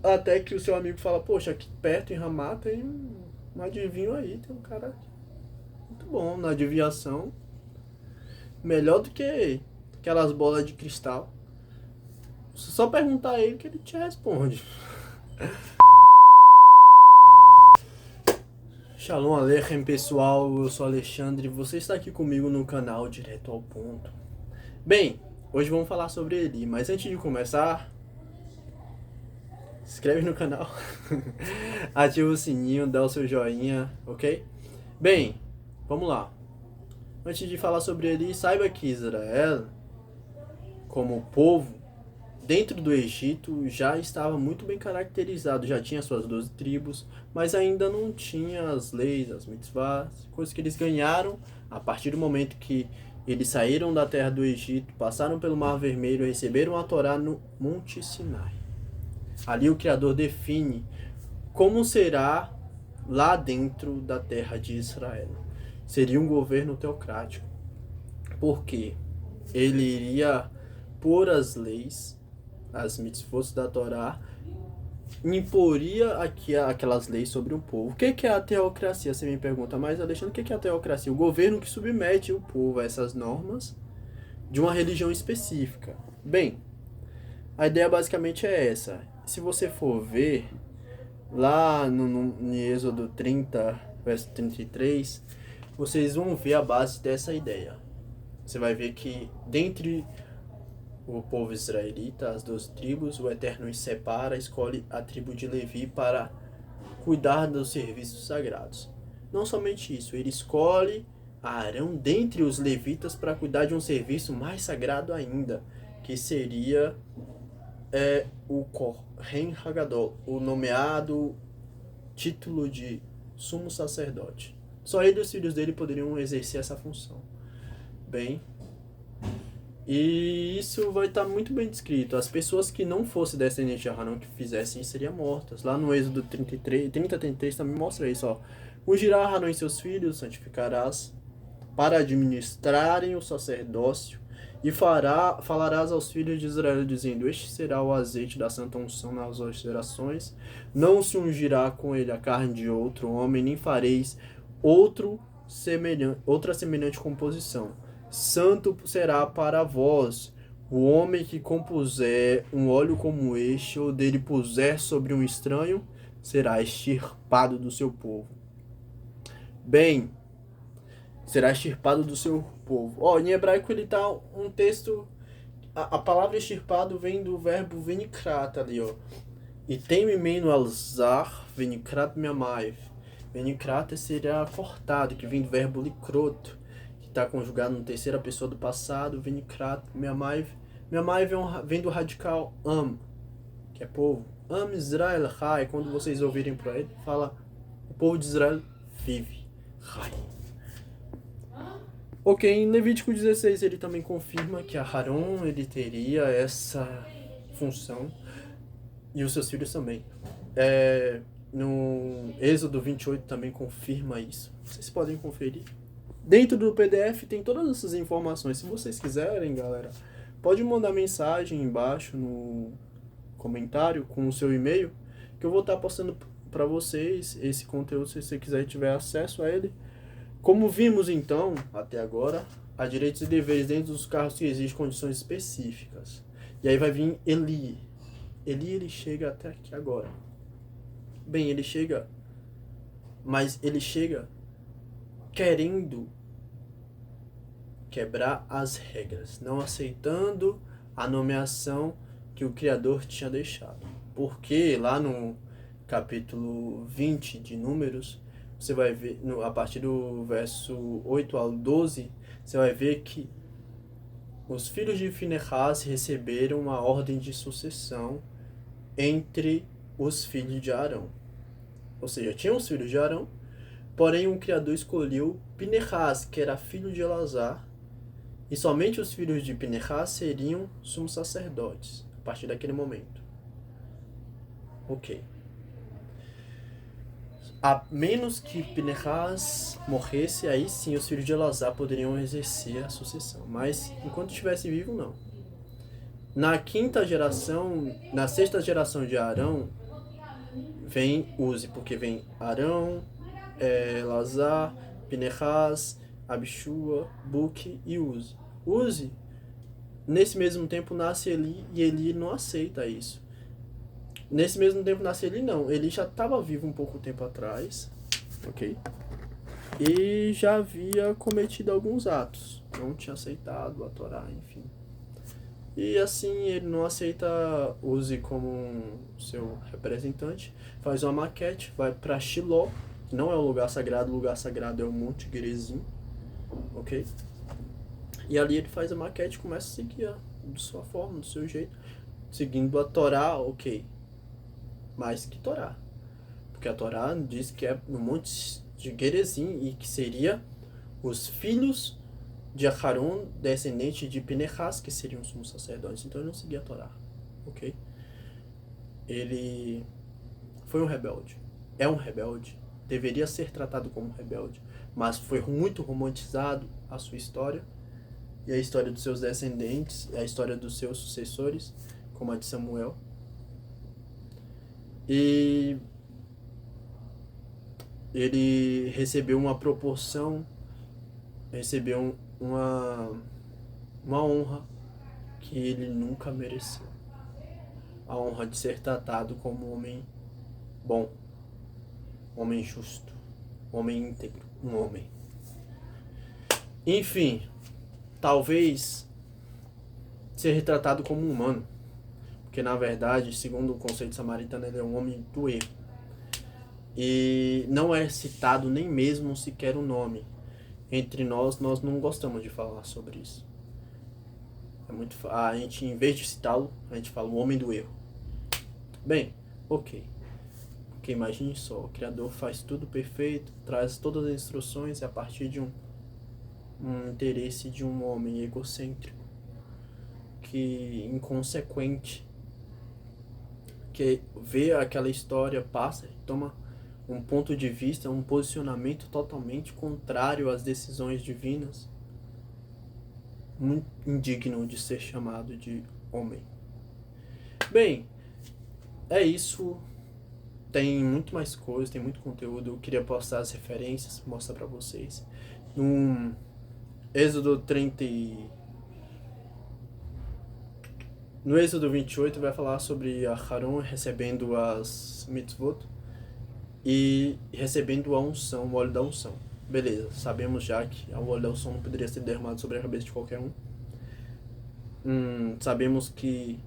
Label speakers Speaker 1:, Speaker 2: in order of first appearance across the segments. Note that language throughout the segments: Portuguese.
Speaker 1: Até que o seu amigo fala, poxa, aqui perto em Ramá tem um adivinho aí, tem um cara muito bom na adivinhação. Melhor do que aquelas bolas de cristal. Só perguntar a ele que ele te responde. Shalom Aleichem, pessoal, eu sou Alexandre e você está aqui comigo no canal Direto ao Ponto. Bem, hoje vamos falar sobre Eli, mas antes de começar, se inscreve no canal, ativa o sininho, dá o seu joinha, ok? Bem, vamos lá. Antes de falar sobre Eli, saiba que Israel, como povo, dentro do Egito já estava muito bem caracterizado, já tinha suas 12 tribos, mas ainda não tinha as leis, as mitzvahs, coisas que eles ganharam a partir do momento que eles saíram da terra do Egito, passaram pelo Mar Vermelho e receberam a Torá no Monte Sinai. Ali o Criador define como será lá dentro da terra de Israel. Seria um governo teocrático, porque ele iria pôr as leis, as mitzvot da Torá, imporia aquelas leis sobre o povo. O que é a teocracia? Você me pergunta, mas Alexandre, o que é a teocracia? O governo que submete o povo a essas normas de uma religião específica. Bem, a ideia basicamente é essa. Se você for ver, lá no Êxodo 30, verso 33, vocês vão ver a base dessa ideia. Você vai ver que dentre o povo israelita, as 12 tribos, o Eterno os separa, escolhe a tribo de Levi para cuidar dos serviços sagrados. Não somente isso, ele escolhe Arão dentre os levitas para cuidar de um serviço mais sagrado ainda, que seria o Kohen Hagadol, o nomeado título de sumo sacerdote. Só ele e os filhos dele poderiam exercer essa função. Bem, e isso vai estar muito bem descrito. As pessoas que não fossem descendentes de Arão que fizessem isso seriam mortas. Lá no Êxodo 33 também mostra isso. Ó. Ungirá Arão e seus filhos, santificarás, para administrarem o sacerdócio, e falarás aos filhos de Israel, dizendo, este será o azeite da santa unção nas gerações. Não se ungirá com ele a carne de outro homem, nem fareis outra semelhante composição. Santo será para vós o homem que compuser um óleo como este, ou dele puser sobre um estranho, será extirpado do seu povo. Bem, será extirpado do seu povo. Em hebraico ele tá um texto, a palavra extirpado vem do verbo venikrat ali, E tem mimeno alzar, venikrat meamaiv. Venikrat seria cortado, que vem do verbo likroto, está conjugado na terceira pessoa do passado, Venikrat, Meamaiv. Meamaiv vem do radical Am, que é povo. Am Israel Chai, quando vocês ouvirem para ele, fala, o povo de Israel vive. Chai. Ok, em Levítico 16 ele também confirma que Aharon ele teria essa função, e os seus filhos também. No Êxodo 28 também confirma isso. Vocês podem conferir. Dentro do PDF tem todas essas informações. Se vocês quiserem, galera, pode mandar mensagem embaixo no comentário com o seu e-mail, que eu vou estar postando para vocês esse conteúdo se você quiser e tiver acesso a ele. Como vimos então, até agora, há direitos e deveres dentro dos cargos que exigem condições específicas. E aí vai vir Eli. Ele chega até aqui agora. Bem, ele chega querendo quebrar as regras, não aceitando a nomeação que o Criador tinha deixado. Porque lá no capítulo 20 de Números, você vai ver, a partir do verso 8 ao 12, você vai ver que os filhos de Finehas receberam uma ordem de sucessão entre os filhos de Arão. Ou seja, tinham os filhos de Arão, porém o Criador escolheu Pinehas, que era filho de Elazar, e somente os filhos de Pinehas seriam sumos sacerdotes, a partir daquele momento. Ok. A menos que Pinehas morresse, aí sim os filhos de Elazar poderiam exercer a sucessão. Mas enquanto estivesse vivo, não. Na sexta geração de Arão, vem Uzi, porque vem Arão, Elazar, Pinehas, Abishua, Buque e Uzi. Uzi, nesse mesmo tempo, nasce Eli e Eli não aceita isso. Nesse mesmo tempo nasce Eli não. Eli já estava vivo um pouco tempo atrás, ok? E já havia cometido alguns atos. Não tinha aceitado a Torá, enfim. E assim ele não aceita Uzi como seu representante. Faz uma maquete, vai para Shiló, que não é o lugar sagrado é o Monte Gerizim, ok? E ali ele faz a maquete e começa a seguir de sua forma, do seu jeito, seguindo a Torá, ok. Mais que Torá. Porque a Torá diz que é no Monte de Gerizim e que seria os filhos de Aharon, descendente de Pinehas, que seriam os sumos sacerdotes. Então ele não seguia a Torá, ok? Ele foi um rebelde. É um rebelde. Deveria ser tratado como um rebelde. Mas foi muito romantizado a sua história e a história dos seus descendentes, a história dos seus sucessores, como a de Samuel. E ele recebeu uma proporção, recebeu uma honra que ele nunca mereceu. A honra de ser tratado como um homem bom, um homem justo, um homem íntegro, um homem. Enfim, talvez ser retratado como um humano, porque na verdade, segundo o conceito samaritano, ele é um homem do erro. E não é citado nem mesmo sequer o nome. Entre nós não gostamos de falar sobre isso. A gente, em vez de citá-lo, a gente fala o homem do erro. Bem, ok. Porque imagine só, o Criador faz tudo perfeito, traz todas as instruções a partir de um interesse de um homem egocêntrico, que inconsequente, que vê aquela história, passa e toma um ponto de vista, um posicionamento totalmente contrário às decisões divinas, muito indigno de ser chamado de homem. Bem, é isso. Tem muito mais coisa, tem muito conteúdo. Eu queria postar as referências, mostrar pra vocês. No Êxodo 30 No Êxodo 28 vai falar sobre Aharon recebendo as mitzvot e recebendo a unção, o óleo da unção. Beleza, sabemos já que o óleo da unção não poderia ser derramado sobre a cabeça de qualquer um. Sabemos que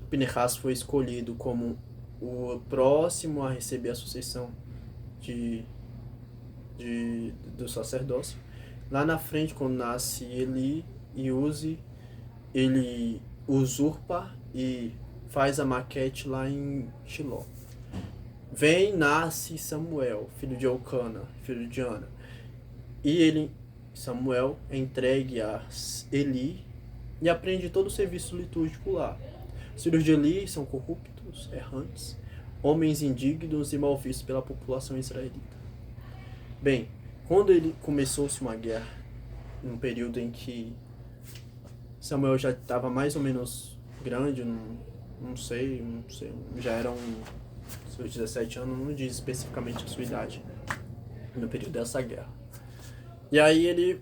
Speaker 1: Pinehas foi escolhido como o próximo a receber a sucessão do sacerdócio. Lá na frente, quando nasce Eli e Uzi, ele usurpa e faz a maquete lá em Shiló. Nasce Samuel, filho de Elcana, filho de Ana. E Samuel, é entregue a Eli e aprende todo o serviço litúrgico lá. Os filhos de Eli são corruptos, errantes, homens indignos e mal vistos pela população israelita. Bem, quando começou-se uma guerra, num período em que Samuel já estava mais ou menos grande, não sei, já eram seus 17 anos, não diz especificamente a sua idade, no período dessa guerra. E aí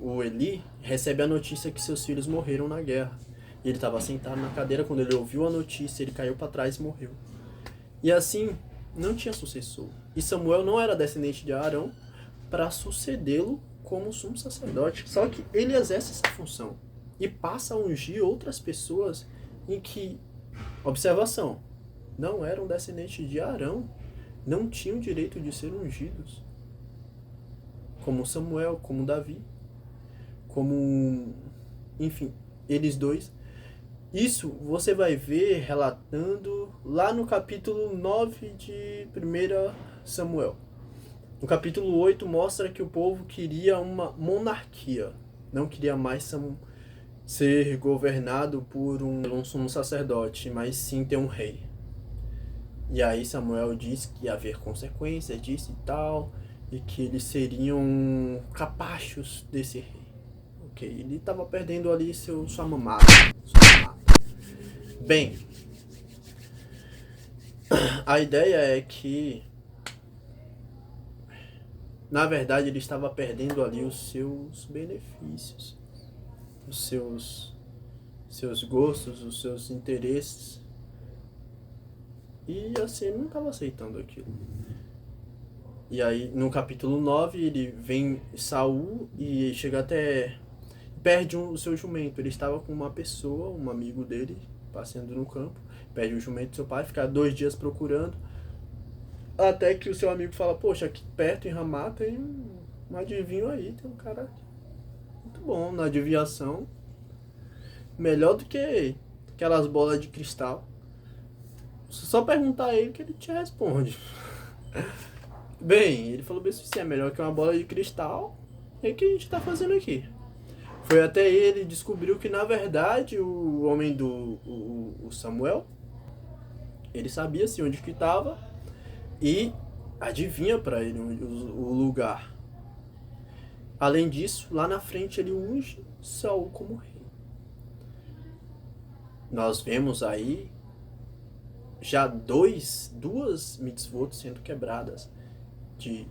Speaker 1: o Eli recebe a notícia que seus filhos morreram na guerra. E ele estava sentado na cadeira, quando ele ouviu a notícia, ele caiu para trás e morreu. E assim, não tinha sucessor. E Samuel não era descendente de Arão para sucedê-lo como sumo sacerdote. Só que ele exerce essa função e passa a ungir outras pessoas em que, observação, não eram descendentes de Arão, não tinham direito de ser ungidos. Como Samuel, como Davi, enfim, eles dois. Isso você vai ver relatando lá no capítulo 9 de 1 Samuel. No capítulo 8 mostra que o povo queria uma monarquia, não queria mais ser governado por um sumo sacerdote, mas sim ter um rei. E aí Samuel diz que ia haver consequências disso e tal, e que eles seriam capachos desse rei. Ok, ele estava perdendo ali sua mamata. Bem, A ideia é que, na verdade, ele estava perdendo ali os seus benefícios, os seus gostos, os seus interesses. E assim, ele não estava aceitando aquilo. E aí, no capítulo 9 ele vem Saul e chega até... Perde o seu jumento. Ele estava com uma pessoa, um amigo dele, passeando no campo. Perde o jumento do seu pai, fica 2 dias procurando. Até que o seu amigo fala, poxa, aqui perto em Ramá tem um adivinho aí, tem um cara muito bom na adivinhação. Melhor do que aquelas bolas de cristal. Só perguntar a ele que ele te responde. Bem, ele falou bem assim, é melhor que uma bola de cristal. É o que a gente tá fazendo aqui. Foi até ele descobriu que, na verdade, o homem o Samuel, ele sabia assim, onde que estava e adivinha para ele o lugar. Além disso, lá na frente ele unge Saul como rei. Nós vemos aí já duas mitzvot sendo quebradas, de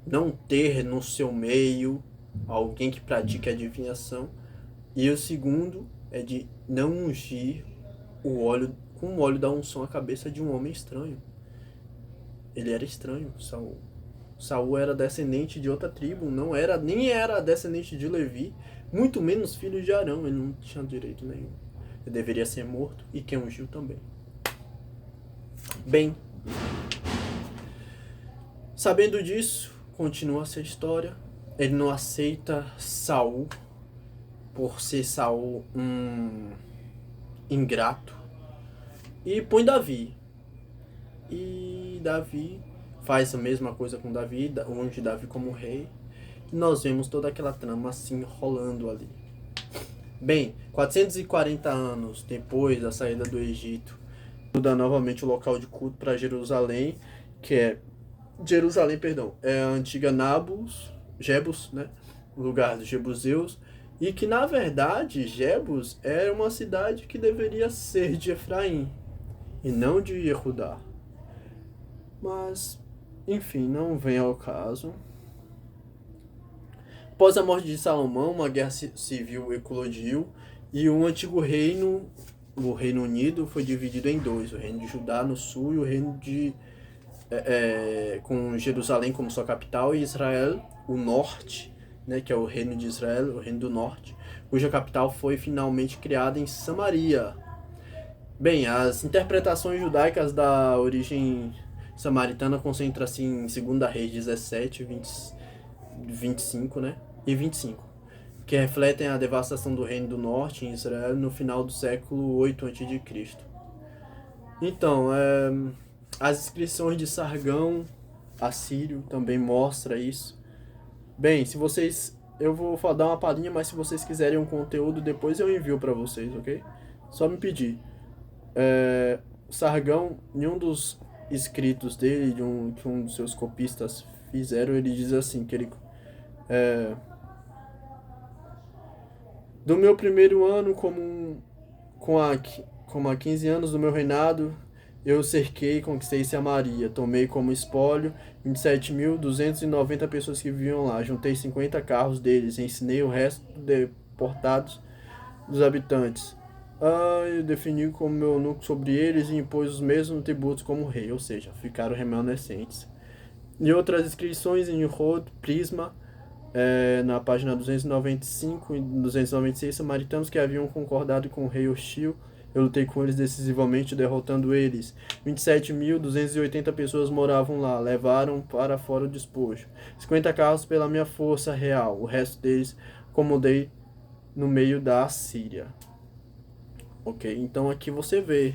Speaker 1: não ter no seu meio alguém que pratique adivinhação, e o segundo é de não ungir o óleo com o óleo da unção a cabeça de um homem estranho. Ele era estranho, Saul. Saul era descendente de outra tribo, nem era descendente de Levi, muito menos filho de Arão, ele não tinha direito nenhum. Ele deveria ser morto, e quem ungiu também. Bem, sabendo disso, continua essa história. Ele não aceita Saul por ser Saul um ingrato e põe Davi. E Davi faz a mesma coisa com Davi, unge Davi como rei. E nós vemos toda aquela trama assim rolando ali. Bem, 440 anos depois da saída do Egito, muda novamente o local de culto para Jerusalém, que é a antiga Jebus, né? O lugar dos Jebuseus, e que na verdade Jebus era uma cidade que deveria ser de Efraim e não de Yehudá. Mas, enfim, não vem ao caso. Após a morte de Salomão, uma guerra civil eclodiu e o antigo reino, o Reino Unido, foi dividido em dois: o reino de Judá no sul e o reino com Jerusalém como sua capital, e Israel, o norte, né, que é o reino de Israel, o reino do norte, cuja capital foi finalmente criada em Samaria. Bem, as interpretações judaicas da origem samaritana concentram-se em 2 Reis 17, 25, né, e 25, que refletem a devastação do reino do norte em Israel no final do século 8 a.C. Então, as inscrições de Sargão assírio também mostra isso. Bem, eu vou dar uma palhinha, mas se vocês quiserem um conteúdo, depois eu envio para vocês, ok? Só me pedir. Sargão, em um dos escritos dele, que um dos seus copistas fizeram, ele diz assim, que ele... do meu primeiro ano como há 15 anos do meu reinado, eu cerquei e conquistei Samaria, tomei como espólio 27.290 pessoas que viviam lá, juntei 50 carros deles, ensinei o resto deportados dos habitantes. Eu defini como meu eunuco sobre eles e impus os mesmos tributos como rei, ou seja, ficaram remanescentes. E outras inscrições em Rod, Prisma, na página 295 e 296, samaritanos que haviam concordado com o rei hostil. Eu lutei com eles decisivamente, derrotando eles. 27.280 pessoas moravam lá, levaram para fora o despojo. 50 carros pela minha força real, o resto deles acomodei no meio da Assíria. Ok, então aqui você vê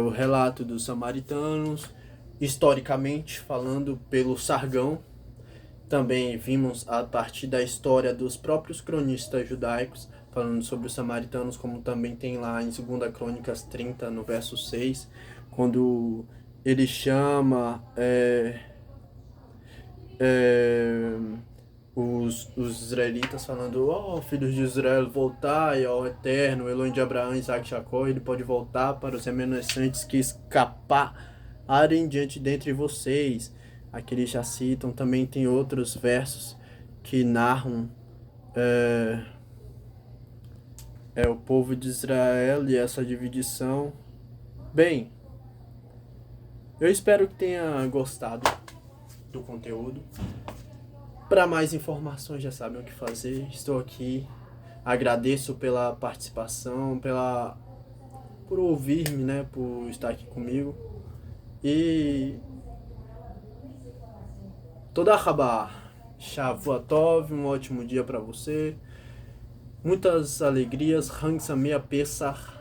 Speaker 1: o relato dos samaritanos, historicamente falando pelo Sargão. Também vimos a partir da história dos próprios cronistas judaicos, falando sobre os samaritanos, como também tem lá em 2 Crônicas 30, no verso 6, quando ele chama os israelitas falando: filhos de Israel, voltai ao Eterno, Elohim de Abraão, Isaac e Jacó. Ele pode voltar para os remanescentes que arem diante dentre vocês. Aqui eles já citam, também tem outros versos que narram o povo de Israel e essa divisão. Bem, eu espero que tenha gostado do conteúdo. Para mais informações já sabem o que fazer. Estou aqui. Agradeço pela participação, por ouvir-me, né, por estar aqui comigo. E toda Rabá, Shavua Tov, um ótimo dia para você. Muitas alegrias, Hang Samea Pesach.